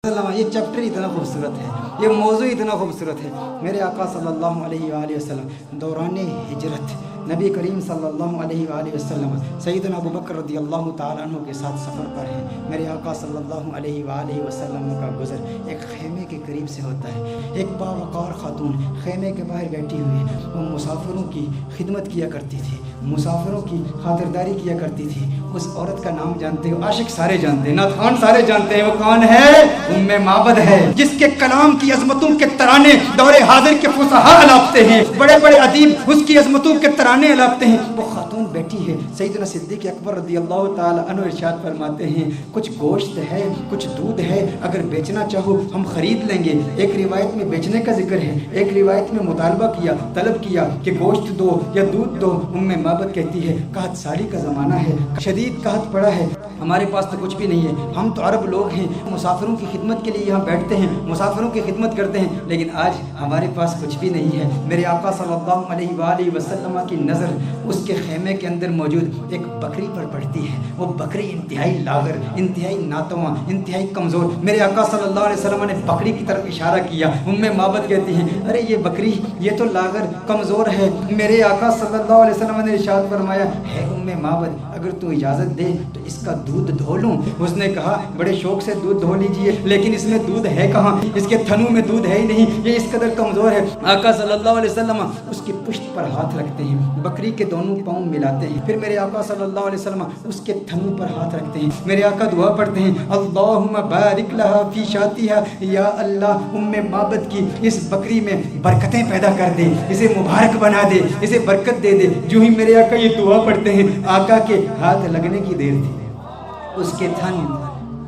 ये चैप्टर इतना खूबसूरत है, ये मौजू इतना खूबसूरत है। मेरे आका सल्लल्लाहु अलैहि वसल्लम दौरान हिजरत नबी करीम सल्लल्लाहु अलैहि वसल्लम सैयदना अबू बकर रदियल्लाहु ताला अन्हु के साथ सफ़र पर हैं। मेरे आका सल्लल्लाहु अलैहि वसल्लम का गुज़र एक खेमे के करीब से होता है। एक बावक़ार खातून खेमे के बाहर बैठी हुई है। वो मुसाफिरों की खिदमत किया करती थी, मुसाफिरों की खातिरदारी किया करती थी। उस औरत का नाम जानते हो? आशिक सारे जानते हैं, नाथखान सारे जानते हैं। वो कौन है? उम्मे माबद है, जिसके कलाम की अजमतों के तराने दौरे हाजिर के फुसहा अलापते हैं, बड़े बड़े अदीब उसकी अजमतों के तराने अलापते हैं। वो खातून बैठी है। सैयदना सिद्दीक़ अकबर रज़ियल्लाहु ताला अन्हु इरशाद फरमाते हैं, कुछ गोश्त है, कुछ दूध है, अगर बेचना चाहो हम खरीद लेंगे। एक रिवायत में बेचने का जिक्र है, एक रिवायत में मुतालबा किया, तलब किया कि गोश्त दो या दूध दो। उम्मे माबद कहती है, कहत साड़ी का ज़माना है, शदीद कहत पड़ा है, हमारे पास तो कुछ भी नहीं है। हम तो अरब लोग हैं, मुसाफिरों की खिदमत के लिए यहाँ बैठते हैं, मुसाफिरों की खिदमत करते हैं, लेकिन आज हमारे पास कुछ भी नहीं है। मेरे आका सल्लल्लाहु अलैहि वसल्लम की नज़र उसके खेमे के अंदर मौजूद एक बकरी पर पड़ती है। वो बकरी इंतहाई लागर, इंतहाई नातवा, इंतहाई कमज़ोर। मेरे आका सल्लल्लाहु अलैहि वसल्लम ने बकरी की तरफ इशारा किया। उम्मे माबद कहती हैं, अरे ये बकरी ये तो लागर कमज़ोर है। मेरे आका सल्लल्लाहु अलैहि वसल्लम ने इरशाद फरमाया, है उम्मे माबद, अगर तू इजाज़त दे तो इसका दूध धो लूँ। उसने कहा, बड़े शौक से दूध धो लीजिए, लेकिन इसमें दूध है कहाँ? इसके थनों में दूध है ही नहीं, ये इस कदर कमज़ोर है। आका सल्लल्लाहु अलैहि वसल्लम उसकी पुश्त पर हाथ रखते हैं, बकरी के दोनों पाँव मिलाते हैं, फिर मेरे आका सल्लल्लाहु अलैहि वसल्लम उसके थनों पर हाथ रखते हैं। मेरे आका दुआ पढ़ते हैं, अल्लाहुम्मा बारिक लहा फी शातिहा, या अल्लाह उम्मे माबद की इस बकरी में बरकतें पैदा कर दे, इसे मुबारक बना दे, इसे बरकत दे दे। जो ही मेरे आका ये दुआ पढ़ते हैं, आका के हाथ लगने की देर थी, उसके थन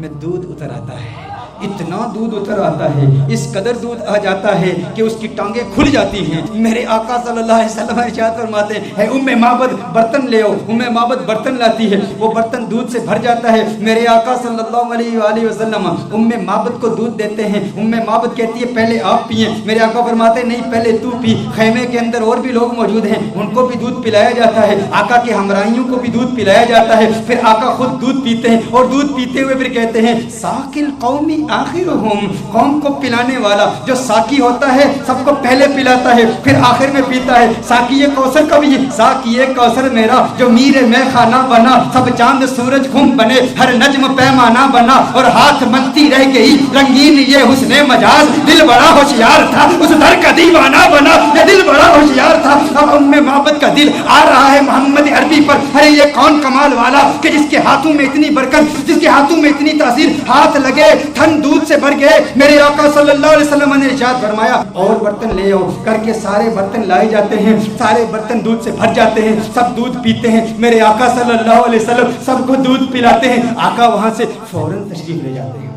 में दूध उतर आता है। इतना दूध उतर आता है, इस कदर दूध आ जाता है कि उसकी टांगें खुल जाती हैं। मेरे आका सल्लल्लाहु अलैहि वसल्लम इरशाद फरमाते हैं, उम्मे माबद बर्तन ले आओ। उम्मे माबद बर्तन लाती है, वो बर्तन दूध से भर जाता है। मेरे आका सल्लल्लाहु अलैहि वसल्लम उम्मे माबद को दूध देते हैं। उम्मे माबद कहती है, पहले आप पिए। मेरे आका फरमाते नहीं, पहले तू पी। खैमे के अंदर और भी लोग मौजूद हैं, उनको भी दूध पिलाया जाता है। आका के हमराहियों को भी दूध पिलाया जाता है। फिर आका खुद दूध पीते हैं और दूध पीते हुए फिर कहते हैं, साकिल कौमी आखिरुहुम, कौम को पिलाने वाला जो साकी होता है सबको पहले पिलाता है फिर आखिर में पीता है। साकी कौसर कभी, साकी कौसर मेरा जो मीरे में खाना बना, सब चांद सूरज घूम बने, हर नज्म पैमाना बना, और हाथ मनती रह गई रंगीन ये हुस्ने मजाज। दिल बड़ा होशियार था, उस दर का दीवाना बना, ये दिल बड़ा होशियार था। अब उम्मे माबद का दिल आ रहा है मोहम्मद अरबी पर, अरे ये कौन कमाल वाला कि जिसके हाथों में इतनी बरकत, जिसके हाथों में इतनी तासीर, हाथ लगे थन दूध से भर गए। मेरे आका सल्लल्लाहु अलैहि वसल्लम ने इरशाद फरमाया, और बर्तन ले आओ करके सारे बर्तन लाए जाते हैं, सारे बर्तन दूध से भर जाते हैं, सब दूध पीते हैं। मेरे आका सल्लल्लाहु अलैहि वसल्लम सबको दूध पिलाते हैं। आका वहां से फौरन तशरीफ ले जाते हैं।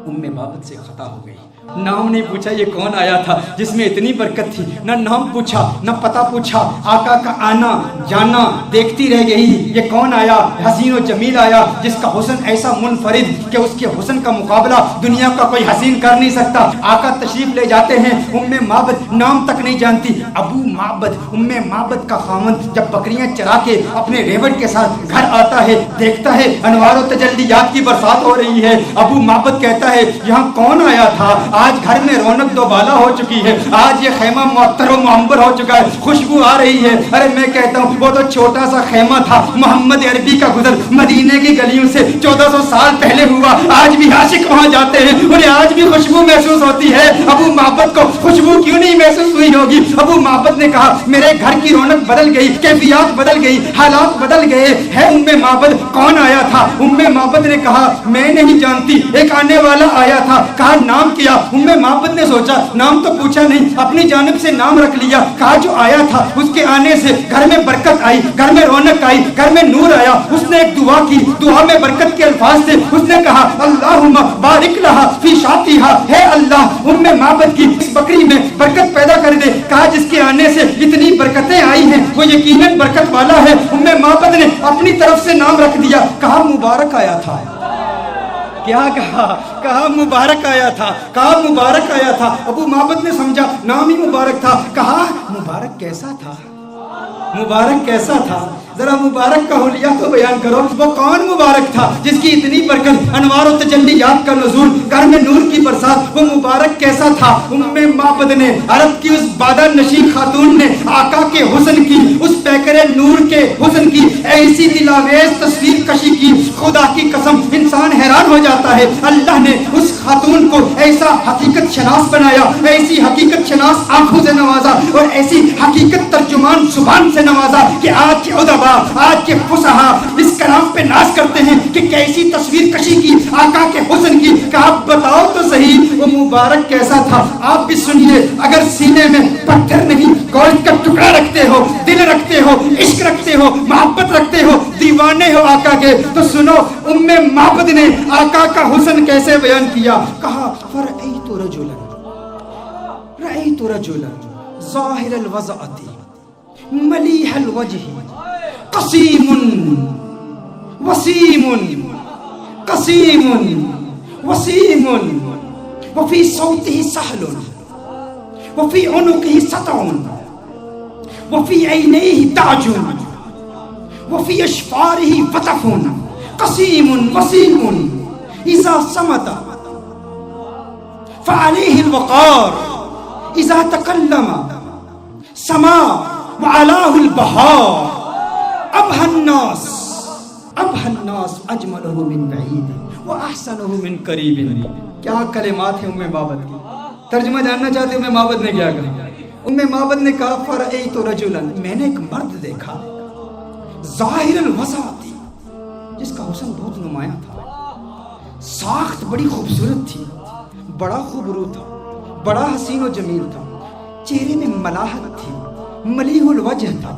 उम्मे माबद से खता हो गई, नाम नहीं पूछा ये कौन आया था जिसमें इतनी बरकत थी, ना नाम पूछा ना पता पूछा, आका का आना जाना देखती रह गई। ये कौन आया? हसीन और जमील आया जिसका हुस्न ऐसा मुनफरिद कि उसके हुस्न का मुकाबला दुनिया का कोई हसीन कर नहीं सकता। आका तशरीफ ले जाते हैं। उम्मे माबद नाम तक नहीं जानती, अबू माबद। उम्मे माबद का खामन जब बकरियां चरा के अपने रेवट के साथ घर आता है, देखता है अनवारों तजल्लियात की बरसात हो रही है। अबू माबद कहता है, यहाँ कौन आया था? आज घर में रौनक दोबाला हो चुकी है, आज ये खेमा मुअत्तर और मुअंबर हो चुका है, खुशबू आ रही है। अरे मैं कहता हूँ वो तो छोटा सा खेमा था, मोहम्मद अरबी का गुजर मदीने की गलियों से 1400 साल पहले हुआ। आज भी आशिक वहाँ जाते हैं, उन्हें आज भी खुशबू महसूस होती है। अबू माबद को खुशबू क्यों नहीं महसूस हुई होगी? अबू माबद ने कहा, मेरे घर की रौनक बदल गई, कैफियत बदल गई, हालात बदल गए। है उम्मे माबद, कौन आया था? उम्मे माबद ने कहा, मैं नहीं जानती, एक आने वाला आया था। कहा नाम किया। उम्मे माबद ने सोचा नाम तो पूछा नहीं, अपनी जानिब से नाम रख लिया। कहा जो आया था उसके आने से घर में बरकत आई, घर में रौनक आई, घर में नूर आया। उसने एक दुआ की, दुआ में बरकत के अल्फाज थे। उसने कहा, अल्लाहुम्मा बारिक लहा फी शातिहा, है अल्लाह उम्मे माबद की इस बकरी में बरकत पैदा कर दे। कहा जिसके आने से इतनी बरकतें आई हैं वो यकीनन बरकत वाला है। उम्मे माबद ने अपनी तरफ से नाम रख दिया। कहा मुबारक आया था। क्या कहा? कहा मुबारक आया था, कहा मुबारक आया था। अबू माबद ने समझा नाम ही मुबारक था। कहा मुबारक कैसा था? मुबारक कैसा था? जरा मुबारक का हुलिया तो बयान करो। वो कौन मुबारक था जिसकी इतनी बरकत, अनवार और तजल्लियात का नुज़ूल, घर में नूर की साथ वो मुबारक कैसा था। उम्मे माबद ने, अरब की उस बादल नशी खातून ने आका के हुस्न की, उस पैकरे नूर के हुस्न की ऐसी दिलावेज तस्वीर कशी की, खुदा की कसम इंसान हैरान हो जाता है। अल्लाह ने उस खातून को ऐसा हकीकत शनास बनाया, ऐसी हकीकत शनास आंखों से नवाजा और ऐसी हकीकत तर्जुमान जुबान से नवाजा कि आज के उदबा, आज के फुसहा इस कलाम पे नाज करते हैं कि कैसी तस्वीर कशी की आका के हुस्न की। कहा आप बताओ तो सही वो मुबारक कैसा था। आप भी सुनिए, अगर सीने में पत्थर नहीं गोश्त का टुकड़ा रखते हो, दिल रखते हो, इश्क रखते हो, मोहब्बत रखते हो, दीवाने हो आका के, तो सुनो उम्मे माबद ने आका का हुस्न कैसे बयान किया। कहा फरअयतु रजुलन ज़ाहिरल वज़अति मलीहल वजहि कसीमुन वसीमुन वसीमुन वफी सौतिही सहलुन वफी उनुकिही सतउन वफी ऐनैहि ताजुन वफी अशफारिही वतफुन कसीमुन वसीमुन इज़ा समता फ़अलैहिल वक़ार इज़ा तकल्लमा समा वअलाहुल बहार अबहन्नास अजमलहु मिन बईद व अहसनुहु मिन करीब। क्या कलिमात है उम्मे माबद की। तर्जुमा जानना चाहते हो उम्मे माबद ने क्या कहा। उम्मे माबद ने कहा फरअयतु रजुलन, मैंने एक मर्द देखा, ज़ाहिरल वज़अति, जिसका हुस्न बहुत नुमाया था, साख्त बड़ी खूबसूरत थी, बड़ा खूबरू था, बड़ा हसीन और जमील था, चेहरे में मलाहत थी, मलीहुल वजह था,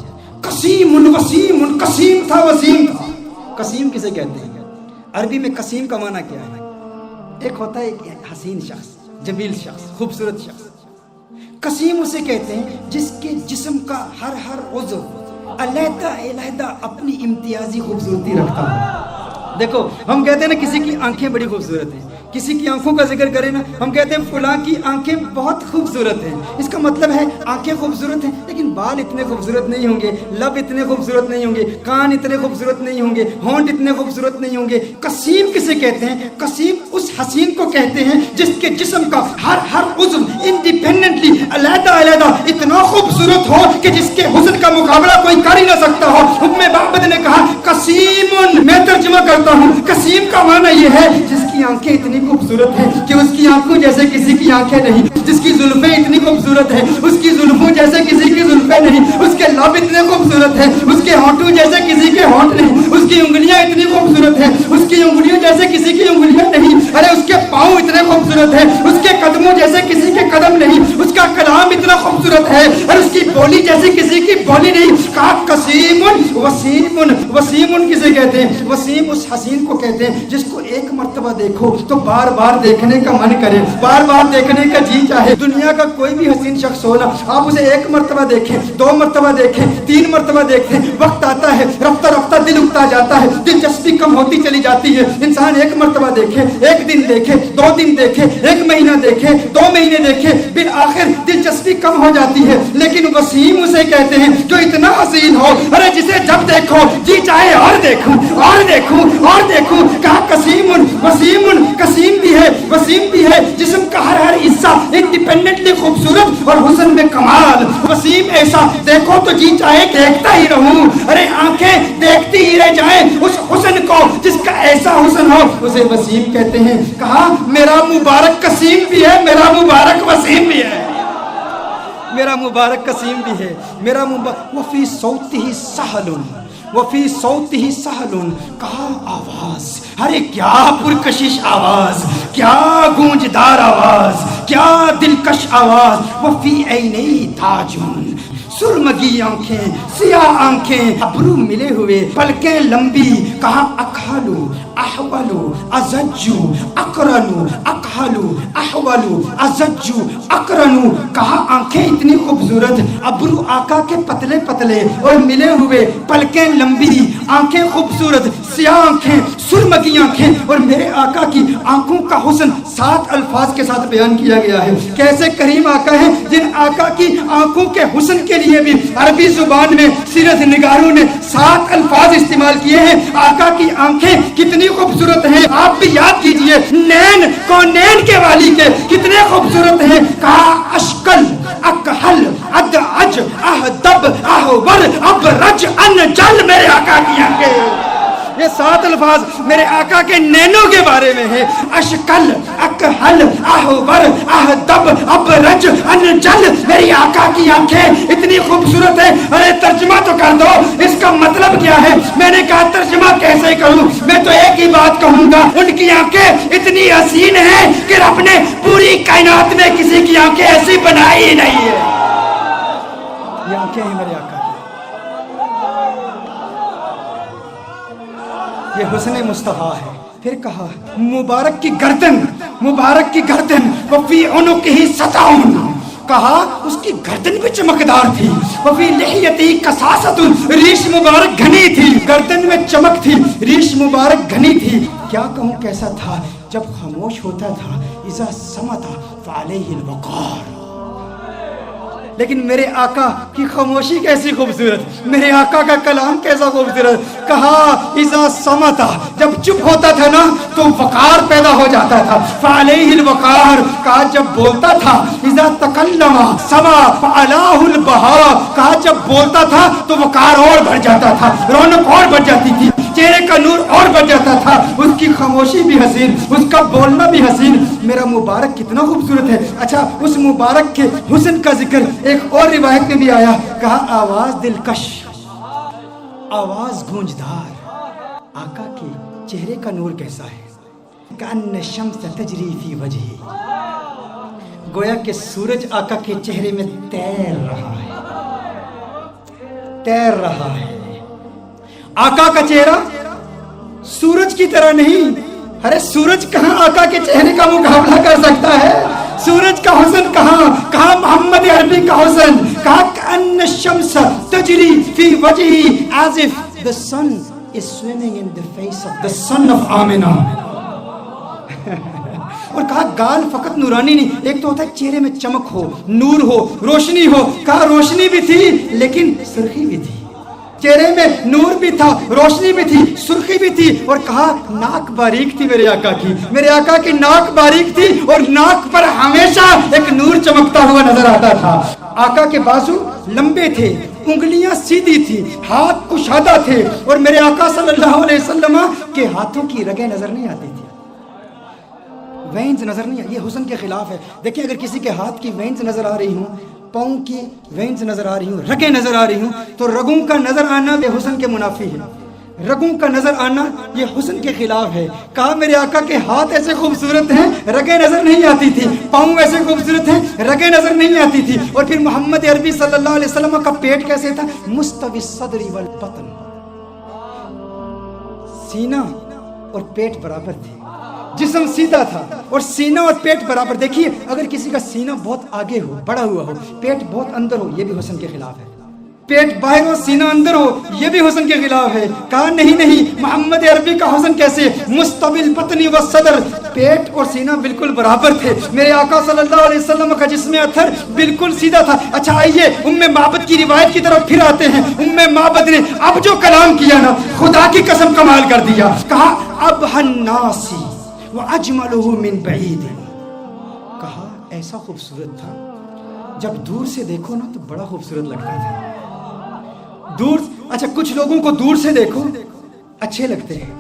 कसीमुन वसीमुन, कसीम था वसीम था। कसीम किसे कहते हैं? अरबी में कसीम का माना क्या है? एक होता है एक हसीन शख्स, जमील शख्स, खूबसूरत शख्स। कसीम उसे कहते हैं जिसके जिस्म का हर उज़्व अलहदा अपनी इम्तियाजी खूबसूरती रखता है। देखो हम कहते हैं ना किसी की आंखें बड़ी खूबसूरत हैं, किसी की आंखों का जिक्र करें ना हम कहते हैं फुलां की आंखें बहुत खूबसूरत हैं। इसका मतलब है आंखें खूबसूरत हैं लेकिन बाल इतने खूबसूरत नहीं होंगे, लब इतने खूबसूरत नहीं होंगे, कान इतने खूबसूरत नहीं होंगे, होंठ इतने खूबसूरत नहीं होंगे। कसीम किसे कहते हैं? कसीम उस हसीन को कहते हैं जिसके जिस्म का हर उज़्व इंडिपेंडेंटली अलग-अलग इतना खूबसूरत हो कि जिसके हुस्न का मुकाबला कोई कर ही ना सकता हो। उम्मे माबद ने कहा कसीमुन, मैं तर्जुमा करता हूँ, कसीम का माना ये है जिसकी आंखें इतनी खूबसूरत है कि उसकी आंखों जैसे किसी की आंखें नहीं, जिसकी जुल्फें इतनी खूबसूरत है उसकी जुल्फों जैसे किसी की जुल्फें नहीं, उसके लब इतने खूबसूरत है उसके होंठों जैसे किसी के होंठ नहीं, उसकी उंगलियां इतनी खूबसूरत है उसकी उंगलियों जैसे किसी की उंगलियां नहीं, अरे उसके पाँव इतने खूबसूरत है उसके कदमों जैसे किसी के कदम नहीं, उसका कलाम इतना खूबसूरत है और उसकी बोली जैसे किसी की बोली नहीं। कहा कसीमुन वसीमुन, वसीमुन किसे कहते हैं? वसीम उस हसीन को कहते हैं जिसको एक मर्तबा देखो तो बार बार देखने का मन करे, बार बार देखने का जी चाहे। दुनिया का कोई भी हसीन शख्स हो ना, आप उसे एक मर्तबा देखें, दो मर्तबा देखें, तीन मर्तबा देखें, वक्त आता है रफ्ता रफ्ता दिल उगता जाता है, दिलचस्पी कम होती चली जाती है। इंसान एक मर्तबा देखे, एक दिन देखे, दो दिन देखे, एक महीना देखे, 2 महीने देखे, फिर आखिर दिलचस्पी कम हो जाती है। लेकिन वसीम उसे कहते हैं जो इतना हसीन हो, अरे जिसे जब देखो जी चाहे और देखूं और देखूं और देखूं। कहा कसीमुन वसीमुन, कसीम भी है वसीम भी है, जिस्म का हर हिस्सा इंडिपेंडेंटली खूबसूरत और हुस्न में कमाल। वसीम ऐसा देखो तो जी चाहे देखता ही रहूं, अरे आंखें देखती ही रह जाएं उस हुस्न को जिसका ऐसा हुस्न हो, उसे वसीम कहते हैं। कहा मेरा मुबारक कसीम भी है, मेरा मुबारक वसीम भी है, मेरा मुबारक कसीम भी है, मेरा मुबारक वफी सौतिही सहलुन, वफी सौतिही सहलुन। कहा आवाज, अरे क्या पुरकशिश आवाज, क्या गूंजदार आवाज, क्या दिलकश आवाज। वफी ऐनैहि ताजुन, सुरमगी आंखें, सियाह आंखें, अबरू मिले हुए, पलकें लंबी। कहा अखालू अहवलू अज़ज्जू अकरनू, अखालू अहवलू अज़ज्जू अकरनू। कहा आंखें इतनी खूबसूरत, अबरू आका के पतले पतले और मिले हुए, पलकें लंबी, आंखें खूबसूरत, सियाह आंखें, सुरमगी आंखें। और मेरे आका की आंखों का हुस्न 7 अल्फाज के साथ बयान किया गया है। कैसे करीम आका है जिन आका की आंखों के हुस्न के लिए भी अरबी जुबान में सीरत निगारों ने 7 अल्फाज इस्तेमाल किए हैं। आका की आंखें कितनी खूबसूरत हैं, आप भी याद कीजिए नैन कौनैन के वाली के یہ 7 الفاظ میرے آقا کے نینوں کے بارے میں ہے. اشکل اکحل احور اہدب ابرج انجل. میری آقا کی آنکھیں اتنی خوبصورت ہے. ارے ترجمہ تو کر دو, اس کا مطلب کیا ہے؟ میں نے کہا ترجمہ کیسے کروں؟ میں تو ایک ہی بات کہوں گا, ان کی آنکھیں اتنی حسین ہیں کہ رب نے پوری کائنات میں کسی کی آنکھیں ایسی بنائی ہی نہیں ہے. یہ آنکھیں ہیں میرے آقا کی, یہ حسن مصطفیٰ ہے. پھر کہا مبارک کی گردن, مبارک کی گردن وفی عنقہ سطعون. کہا اس کی گردن بھی چمکدار تھی. وفی لحیتہ کثاثۃ, ریش مبارک گھنی تھی. گردن میں چمک تھی, ریش مبارک گھنی تھی. کیا کہوں کیسا تھا؟ جب خاموش ہوتا تھا اذا صمت فعلیہ الوقار. لیکن میرے آقا کی خاموشی کیسی خوبصورت, میرے آقا کا کلام کیسا خوبصورت. کہا اذا صمت, جب چپ ہوتا تھا نا تو وقار پیدا ہو جاتا تھا. فعلیہ الوقار, کہا جب بولتا تھا اذا تکلم سما فعلاہ البہاء, کہا جب بولتا تھا تو وقار اور بڑھ جاتا تھا, رونق اور بڑھ جاتی تھی, چہرے کا نور اور بڑھ جاتا تھا. اس کی خاموشی بھی حسین, اس کا بولنا بھی حسین. میرا مبارک کتنا خوبصورت ہے. اچھا اس مبارک کے حسن کا ذکر ایک اور روایت میں بھی آیا. کہا آواز دلکش, آواز گونجدار. آقا کے چہرے کا نور کیسا ہے؟ کأن الشمس تجری فی وجہہ, گویا کہ سورج آقا کے چہرے میں تیر رہا ہے, تیر رہا ہے. آقا کا چہرہ سورج کی طرح نہیں. ارے سورج کہاں آقا کے چہرے کا مقابلہ کر سکتا ہے؟ سورج کا حسن کہاں, کہاں محمد عربی کا حسن. کہا کأن الشمس تجری فی وجہہ as if the sun is swimming in the face of the son of Amna. اور کہا گال فقط نورانی نہیں, ایک تو ہوتا ہے چہرے میں چمک ہو, نور ہو, روشنی ہو. کہا روشنی بھی تھی لیکن سرخی بھی تھی. چہرے میں نور بھی تھا, روشنی بھی تھی, سرخی بھی تھی. اور کہا ناک باریک تھی میرے آقا کی, میرے آقا کی ناک باریک تھی اور ناک پر ہمیشہ ایک نور چمکتا ہوا نظر آتا تھا. آقا کے بازو لمبے تھے, انگلیاں سیدھی تھی, ہاتھ کشادہ تھے. اور میرے آقا صلی اللہ علیہ وسلم کے ہاتھوں کی رگیں نظر نہیں آتی تھی, وینز نظر نہیں. یہ حسن کے خلاف ہے. دیکھیں اگر کسی کے ہاتھ کی وینز نظر آ رہی ہوں, پاؤں کی وینز نظر آ رہی ہوں, رگیں نظر آ رہی ہوں, تو رگوں کا نظر آنا یہ حسن کے منافی ہے. رگوں کا نظر آنا یہ حسن کے خلاف ہے. کہا میرے آقا کے ہاتھ ایسے خوبصورت ہیں, رگیں نظر نہیں آتی تھی. پاؤں ایسے خوبصورت ہیں, رگیں نظر نہیں آتی تھی. اور پھر محمد عربی صلی اللہ علیہ وسلم کا پیٹ کیسے تھا؟ مستوی الصدر والبطن, سینہ اور پیٹ برابر تھے. جسم سیدھا تھا اور سینہ اور پیٹ برابر. دیکھیے اگر کسی کا سینہ بہت آگے ہو, بڑا ہوا ہو, پیٹ بہت اندر ہو, یہ بھی حسن کے خلاف ہے. پیٹ باہر ہو, سینہ اندر ہو, یہ بھی حسن کے خلاف ہے. کہا نہیں نہیں, محمد عربی کا حسن کیسے؟ مستوی البطن والصدر, پیٹ اور سینہ بالکل برابر تھے. میرے آقا صلی اللہ علیہ وسلم کا جسم اطہر بالکل سیدھا تھا. اچھا آئیے ام معبد کی روایت کی طرف پھر آتے ہیں. ام معبد نے اب جو کلام کیا نا, خدا کی قسم کمال کر دیا. کہا ابہ الناس وَأَجْمَلُهُ مِنْ بَعِيدٍ. کہا ایسا خوبصورت تھا, جب دور سے دیکھو نا تو بڑا خوبصورت لگتا تھا. دور, اچھا کچھ لوگوں کو دور سے دیکھو اچھے لگتے ہیں,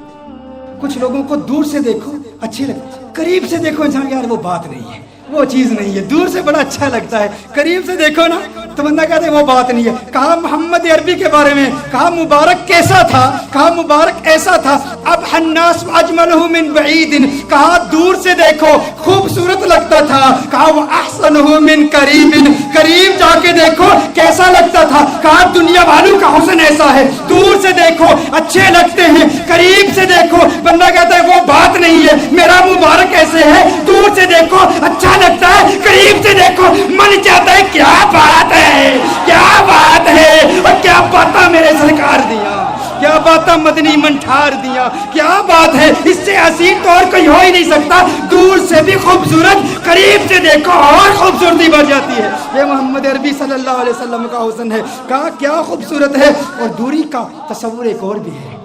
کچھ لوگوں کو دور سے دیکھو اچھے لگتے ہیں, قریب سے دیکھو انسان یار وہ بات نہیں ہے, وہ چیز نہیں ہے. دور سے بڑا اچھا لگتا ہے, قریب سے دیکھو نا تو بندہ کہتے ہیں وہ بات نہیں ہے. کہا محمد عربی کے بارے میں, کہا مبارک کیسا تھا؟ کہا مبارک ایسا تھا. اب الناس اجملہ من بعید, کہا دور سے دیکھو خوبصورت لگتا تھا. کہا وہ احسنہ من قریب, قریب جا کے دیکھو کیسا لگتا تھا. کہا دنیا والوں کا حسن ایسا ہے, دور سے دیکھو اچھے لگتے ہیں, قریب سے دیکھو بندہ کہتا ہے وہ بات نہیں ہے. میرا مبارک ایسے ہے, دور سے دیکھو اچھا لگتا ہے, قریب سے دیکھو من چاہتا ہے کیا بات ہے, کیا بات ہے. اور کیا باتاں میرے سرکار دیا, کیا باتاں مدنی منٹھار دیا, کیا بات ہے. اس سے حسین تو اور کوئی ہو ہی نہیں سکتا. دور سے بھی خوبصورت, قریب سے دیکھو اور خوبصورتی بڑھ جاتی ہے. یہ محمد عربی صلی اللہ علیہ وسلم کا حسن ہے. کہا کیا خوبصورت ہے. اور دوری کا تصور ایک اور بھی ہے,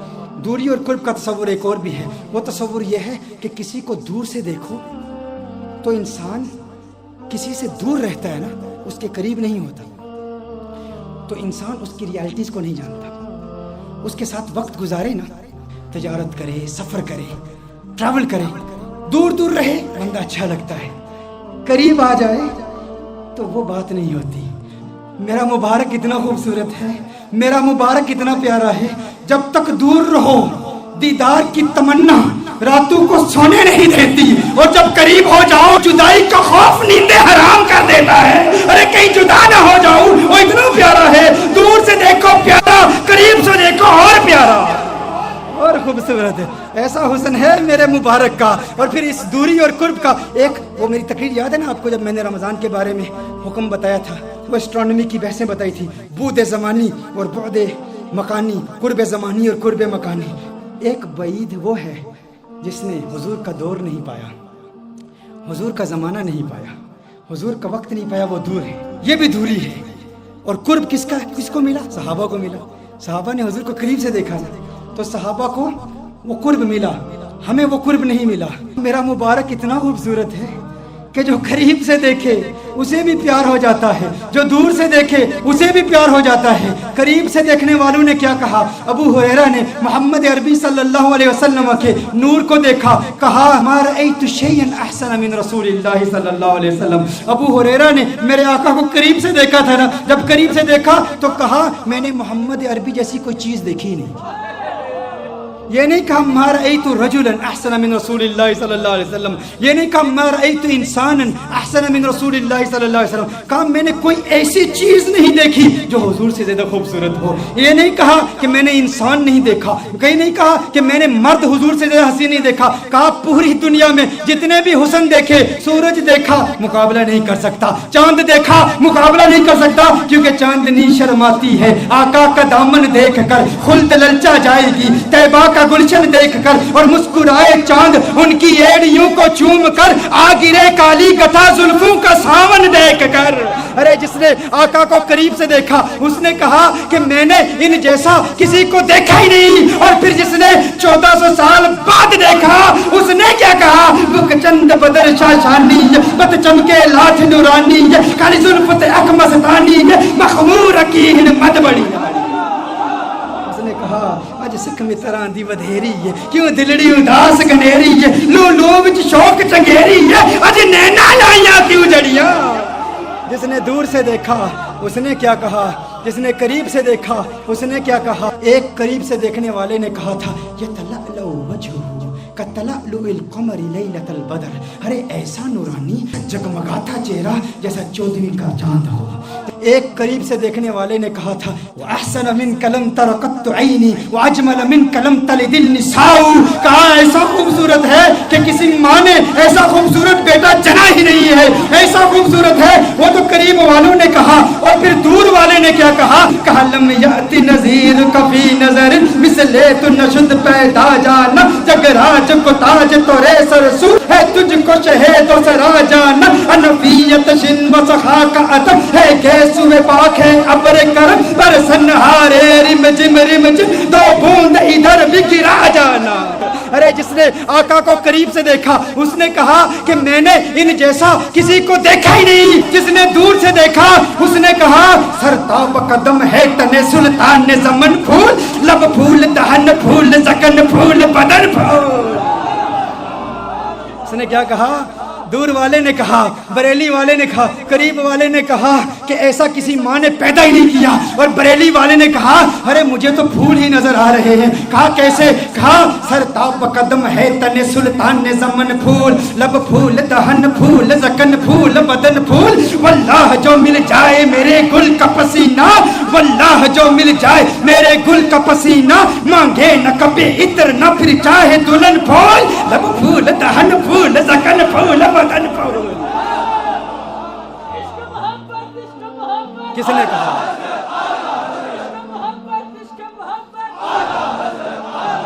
دوری اور قرب کا تصور ایک اور بھی ہے. وہ تصور یہ ہے کہ کسی کو دور سے دیکھو تو انسان کسی سے دور رہتا ہے نا, اس کے قریب نہیں ہوتا, تو انسان اس کی ریالٹیز کو نہیں جانتا. اس کے ساتھ وقت گزارے نا تجارت کرے، سفر کرے، ٹریول کرے، دور دور رہے بندہ اچھا لگتا ہے، قریب آ جائے تو وہ بات نہیں ہوتی۔ میرا مبارک اتنا خوبصورت ہے، میرا مبارک اتنا پیارا ہے، جب تک دور رہو دیدار کی تمنا راتوں کو سونے نہیں دیتی، اور جب قریب ہو جاؤ جدائی کا خوف نیندیں حرام کر دیتا ہے۔ ارے کہیں جدا نہ ہو جاؤ، وہ اتنا پیارا ہے، دور سے دیکھو پیارا، قریب سے دیکھو اور پیارا اور خوبصورت ہے۔ ایسا حسن ہے میرے مبارک کا۔ اور پھر اس دوری اور قرب کا ایک وہ میری تقریر یاد ہے نا آپ کو، جب میں نے رمضان کے بارے میں حکم بتایا تھا، وہ اسٹرانومی کی بحثیں بتائی تھی، بعد زمانی اور بعد مکانی، قرب زمانی اور قرب مکانی۔ ایک بعید وہ ہے جس نے حضور کا دور نہیں پایا، حضور کا زمانہ نہیں پایا، حضور کا وقت نہیں پایا، وہ دور ہے، یہ بھی دوری ہے۔ اور قرب کس کا، کس کو ملا؟ صحابہ کو ملا۔ صحابہ نے حضور کو قریب سے دیکھا تھا، تو صحابہ کو وہ قرب ملا، ہمیں وہ قرب نہیں ملا۔ میرا مبارک اتنا خوبصورت ہے کہ جو قریب سے دیکھے اسے بھی پیار ہو جاتا ہے، جو دور سے دیکھے اسے بھی پیار ہو جاتا ہے۔ قریب سے دیکھنے والوں نے کیا کہا؟ ابو ہریرہ نے محمد عربی صلی اللہ علیہ وسلم کے نور کو دیکھا، کہا ما رأیت شیئا احسن من رسول اللہ صلی اللہ علیہ وسلم۔ ابو ہریرہ نے میرے آقا کو قریب سے دیکھا تھا نا، جب قریب سے دیکھا تو کہا میں نے محمد عربی جیسی کوئی چیز دیکھی نہیں۔ یہ نہیں کہا ما رأیت رجلا احسن من رسول اللہ صلی اللہ علیہ وسلم، یہ نہیں کہا ما رأیت انسانا احسن من رسول اللہ صلی اللہ علیہ وسلم، کہا میں نے کوئی ایسی چیز نہیں دیکھی جو حضور سے زیادہ خوبصورت ہو۔ یہ نہیں کہا کہ میں نے انسان نہیں دیکھا، کہیں نہیں کہا کہ میں نے مرد حضور سے زیادہ حسین نہیں دیکھا، کہا پوری دنیا میں جتنے بھی حسن دیکھے، سورج دیکھا مقابلہ نہیں کر سکتا، چاند دیکھا مقابلہ نہیں کر سکتا، کیونکہ چاندنی شرماتی ہے آقا کا دامن دیکھ کر، خلد للچا جائے گی طیبہ کا گلشن دیکھ کر، اور مسکرائے چاند ان کی ایڑیوں کو چوم کر، آ گرے کالی گتھا زلفوں کا ساون دیکھ کر۔ ارے جس نے آقا کو قریب سے دیکھا اس نے کہا کہ میں نے ان جیسا کسی کو دیکھا ہی نہیں، اور پھر جس نے 1400 سال بعد دیکھا اس نے کیا کہا؟ بک چند بدر شاشانی، بت چمکے لاٹھ نورانی، کالی زلفت اک مستانی، مخمور کی مد بڑی۔ اج سکھ متراں دی ودھیری ہے، کیوں دلڑی اداس گنیری ہے، لو لو وچ شوق چنگیری ہے، اج نینا لائیاں کیوں جڑیاں۔ جس نے دور سے دیکھا اس نے کیا کہا، جس نے قریب سے دیکھا اس نے کیا کہا؟ ایک قریب سے دیکھنے والے نے کہا تھا یتلألؤ وجہہ کتلألؤ القمر لیلۃ البدر، ارے ایسا نورانی جگمگاتا چہرہ جیسا 14ویں کا چاند ہو۔ ایک قریب سے دیکھنے والے نے کہا تھا وَأَحْسَنَ مِنْكَ لَمْ تَرَ قَطُّ عَيْنِي وَأَجْمَلَ مِنْكَ لَمْ تَلِدِ النِّسَاءُ، کہا ایسا خوبصورت ہے کہ کسی ماں نے ایسا خوبصورت بیٹا جنا ہی نہیں ہے، ایسا خوبصورت ہے۔ وہ تو قریب والوں نے کہا، اور پھر دور والے نے کیا کہا؟ کہا لم یأتی نذیر کفی نظر مثل تو نشد پیدا جانا، جگ راج کو تاج تو رے سرسو ہے تجھ کو شہید و سرا جانا، انفیت شن و سخا کا عطب ہے گیسوے پاک ہے ابر کرم پر سنہارے رم جم دو بوند ادھر بھی گرا جانا۔ ارے جس نے آقا کو قریب سے دیکھا اس نے کہا کہ میں نے ان جیسا کسی کو دیکھا ہی نہیں۔ جس نے دور سے دیکھا اس نے کہا سرتاب قدم ہے تن سلطان زمن پھول، لب پھول دہن پھول زکن پھول بدن پھول۔ اس نے کیا کہا؟ دور والے نے کہا، بریلی والے نے کہا، قریب والے نے کہا کہ ایسا کسی ماں نے پیدا ہی نہیں کیا، اور بریلی والے نے کہا ارے مجھے تو پھول ہی نظر آ رہے ہیں۔ کہا کیسے؟ کہا سرتاب قدم ہے تن سلطان زمن پھول، لب پھول دہن پھول زکن پھول بدن پھول، واللہ جو مل جائے میرے گل کا پسینہ، واللہ جو مل جائے میرے گل کا پسینہ، مانگے نہ کبھی عطر نہ پھر چاہے دلہن پھول، لب پھول دہن پھول زکن پھول بدن پھول۔ کس نے کہا؟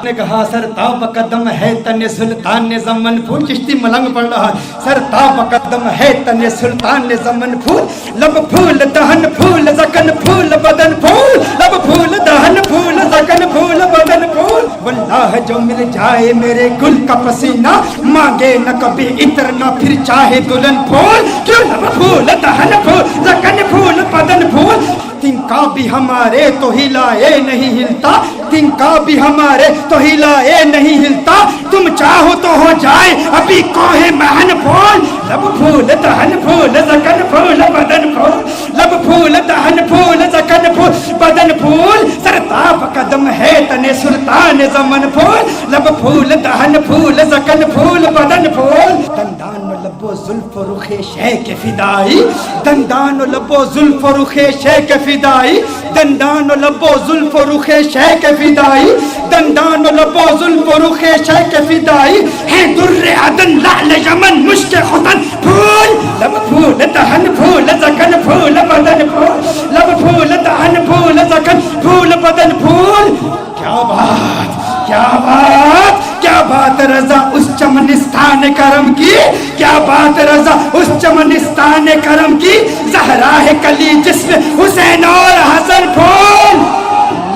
نے کہا سرتاب قدم ہے تن سلطان زمن پھول۔ چشتی ملنگ پڑھ رہا، سرتاب قدم दम है तने सुल्तान ज़मन फूल, लब फूल दहन फूल ज़कन फूल बदन फूल, लब फूल दहन फूल ज़कन फूल बदन फूल। वल्लाह जो मिल जाए मेरे गुल का पसीना, मांगे न कभी इत्र न फिर चाहे दुल्हन फूल, क्यों लब फूल दहन फूल ज़कन फूल बदन फूल। तिनका भी हमारे तो हिलाए नहीं हिलता, तिनका भी हमारे तो हिलाए नहीं हिलता, तुम चाहो तो हो जाए अभी कोहे महन फूल। लब फूल दहन फूल ज़कन फूल बदन फूल, लब फूल दहन फूल ज़कन फूल बदन फूल। सरताब कदम है तने सुल्तान ज़मन फूल, लब फूल दहन फूल ज़कन फूल बदन फूल। दंदान लबो जुल्फ रुखे शे के फिदाई, दंदान लबो जुल्फ रुखे शे के फिदाई, दंदान लबो जुल्फ रुखे शे के फिदाई, दंदान लबो जुल्फ रुखे शे के फिदाई। है दुर्रे अदन लाल यमन मुश्क खुतन फूल, लब फूल दहन फूल ज़कन फूल बदन फूल, लब फूल दहन फूल ज़कन फूल बदन फूल। क्या बात क्या बात क्या बात रज़ा उस चमनिस्तान करम की, क्या बात रज़ा उस चमनिस्तान करम की। ज़हरा है कली जिसमें हुसैन और हसन फूल,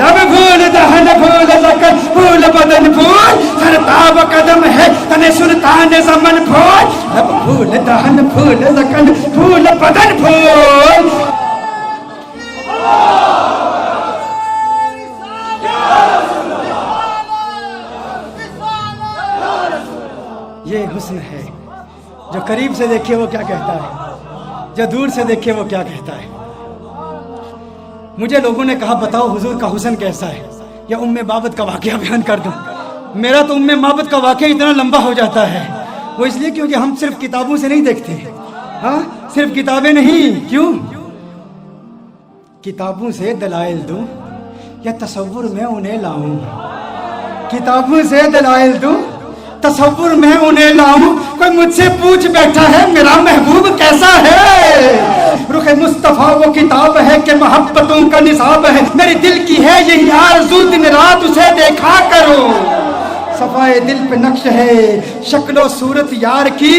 लब फूल दहन फूल ज़कन फूल बदन फूल। सरताब कदम है तने सुल्तान ज़मन फूल, लब फूल दहन फूल ज़कन फूल बदन फूल। ये हुस्न है, जो करीब से देखे वो क्या कहता है, जो दूर से देखे वो क्या कहता है। मुझे लोगों ने कहा बताओ हुजूर का हुस्न कैसा है, या उम्मे बाबत का वाकया बयान कर दूं। मेरा तो उम्मे बाबत का वाकया इतना लंबा हो जाता है, वो इसलिए क्योंकि हम सिर्फ किताबों से नहीं देखते। हाँ, सिर्फ किताबें नहीं, क्यों? किताबों से दलाइल दूं या तसव्वुर में उन्हें लाऊं, किताबों से दलाइल दूं तसव्वुर में उन्हें लाऊं। कोई मुझसे पूछ बैठा है मेरा महबूब कैसा है, रुखे मुस्तफा वो किताब है कि मोहब्बतों का निसाब है। मेरे दिल की है यही आरज़ू दिन रात उसे देखा करो, सफाए दिल पे नक्श है शक्लो सूरत यार की।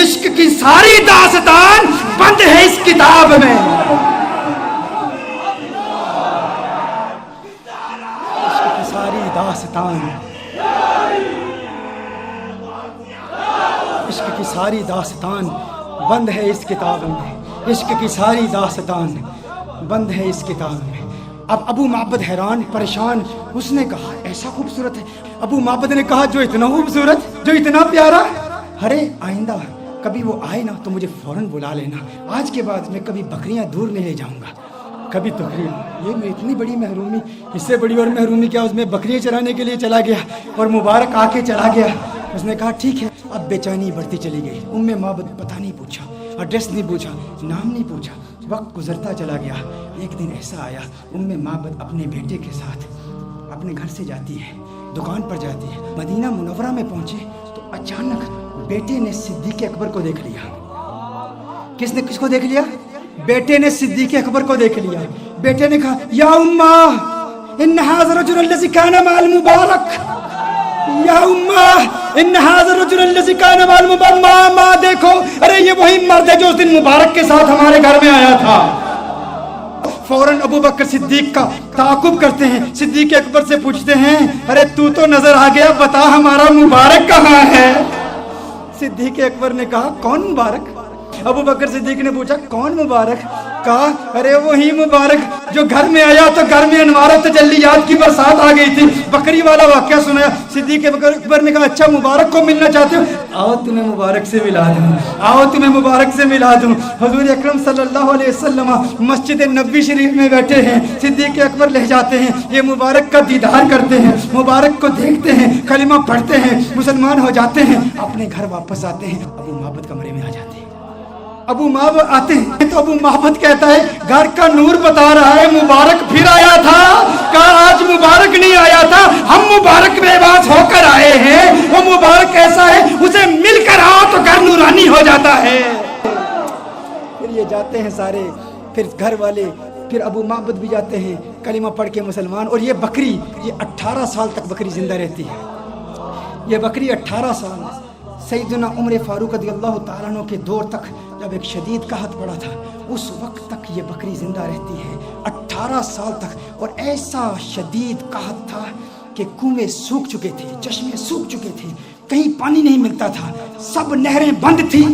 इश्क की सारी दास्तान बंद है इस किताब में, इश्क की सारी दास्तान, इश्क की सारी दास्तान बंद है इस किताब में, इश्क की सारी दास्तान बंद है इस किताब में। अब अबू माबद हैरान परेशान, उसने कहा ऐसा खूबसूरत है। अबू माबद ने कहा जो इतना खूबसूरत, जो इतना प्यारा, अरे आइंदा कभी वो आए ना तो मुझे फौरन बुला लेना, आज के बाद मैं कभी बकरियां दूर नहीं ले जाऊंगा, कभी तकरीर। ये मैं इतनी बड़ी महरूमी, इससे बड़ी और महरूमी क्या, उसमें बकरियां चराने के लिए चला गया और मुबारक आके चला गया। उसने कहा ठीक है। अब बेचैनी बढ़ती चली गई। उम्मे माबद पता नहीं पूछा, एड्रेस नहीं पूछा, नाम नहीं पूछा, वक्त गुजरता चला गया। एक दिन ऐसा आया, उम्मे माबद अपने बेटे के साथ अपने घर से जाती है, दुकान पर जाती है। मदीना मुनव्वरा में पहुंचे तो अचानक बेटे ने सिद्दीक़ अकबर को देख लिया। किसने किसको देख लिया? बेटे ने सिद्दीक़ अकबर को देख लिया। बेटे ने कहा या उम्मा इन हाज़ा रजुल लज़ी काना मअल मुबारक, या उम्मा इन हाज़ा रजुल लज़ी काना मअल मुबारक। माँ देखो, अरे ये वही मर्द है जो उस दिन मुबारक के साथ हमारे घर में आया था। फौरन अबू बकर सिद्दीक का ताकुब करते हैं, सिद्दीक़ अकबर से पूछते हैं अरे तू तो नजर आ गया, बता हमारा मुबारक कहाँ है? सिद्दीक़ अकबर ने कहा कौन मुबारक? अबू बकर सिद्दीक ने पूछा कौन मुबारक? कहा अरे वही मुबारक जो घर में आया तो घर में अनवार तजल्लियात की बरसात आ गई थी। बकरी वाला वाकया सुनाया। सिद्दीक़ अकबर ने कहा अच्छा मुबारक को मिलना चाहते हो, आओ तुम्हें मुबारक से मिला दूं, आओ तुम्हें मुबारक से मिला दूं। हुजूर अकरम सल्लल्लाहु अलैहि वसल्लम मस्जिद नबवी शरीफ में बैठे हैं। सिद्दीक़ अकबर ले जाते हैं, ये मुबारक का दीदार करते हैं, मुबारक को देखते हैं, कलिमा पढ़ते हैं, मुसलमान हो जाते हैं, अपने घर वापस आते हैं। अबू माबद कमरे में आ जाते हैं। अबू माबद आते हैं तो अबू माबद कहता है घर का नूर बता रहा है मुबारक फिर आया था। कहा आज मुबारक नहीं आया था, हम मुबारक बेबास होकर आए हैं। वो मुबारक कैसा है, उसे मिलकर आओ तो घर नूरानी हो जाता है। फिर ये जाते हैं सारे, फिर घर वाले, फिर अबू माबद भी जाते हैं, कलिमा पढ़ के मुसलमान। और ये बकरी, ये 18 साल तक बकरी जिंदा रहती है। ये बकरी 18 साल سیدنا عمر فاروق رضی اللہ تعالیٰ عنہ کے دور تک جب ایک شدید قحط پڑا تھا، اس وقت تک یہ بکری زندہ رہتی ہے، 18 سال تک. اور ایسا شدید قحط تھا کہ کنویں سوکھ چکے تھے، چشمے سوکھ چکے تھے، کہیں پانی نہیں ملتا تھا، سب نہریں بند تھی.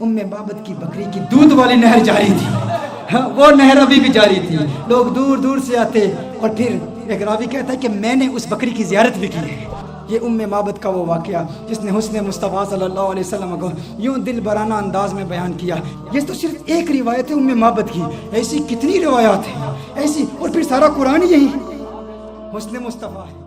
معبد کی بکری کی دودھ والی نہر جاری تھی، وہ نہر ابھی بھی جاری تھی. لوگ دور دور سے آتے. اور پھر ایک راوی کہتا ہے کہ میں نے اس بکری کی زیارت بھی کی ہے. یہ معبد کا وہ واقعہ جس نے حسن مصطفیٰ صلی اللہ علیہ وسلم کو یوں دل برانہ انداز میں بیان کیا. یہ تو صرف ایک روایت ہے معبد کی، ایسی کتنی روایات ہیں ایسی. اور پھر سارا قرآن یہی حسن مصطفیٰ ہے.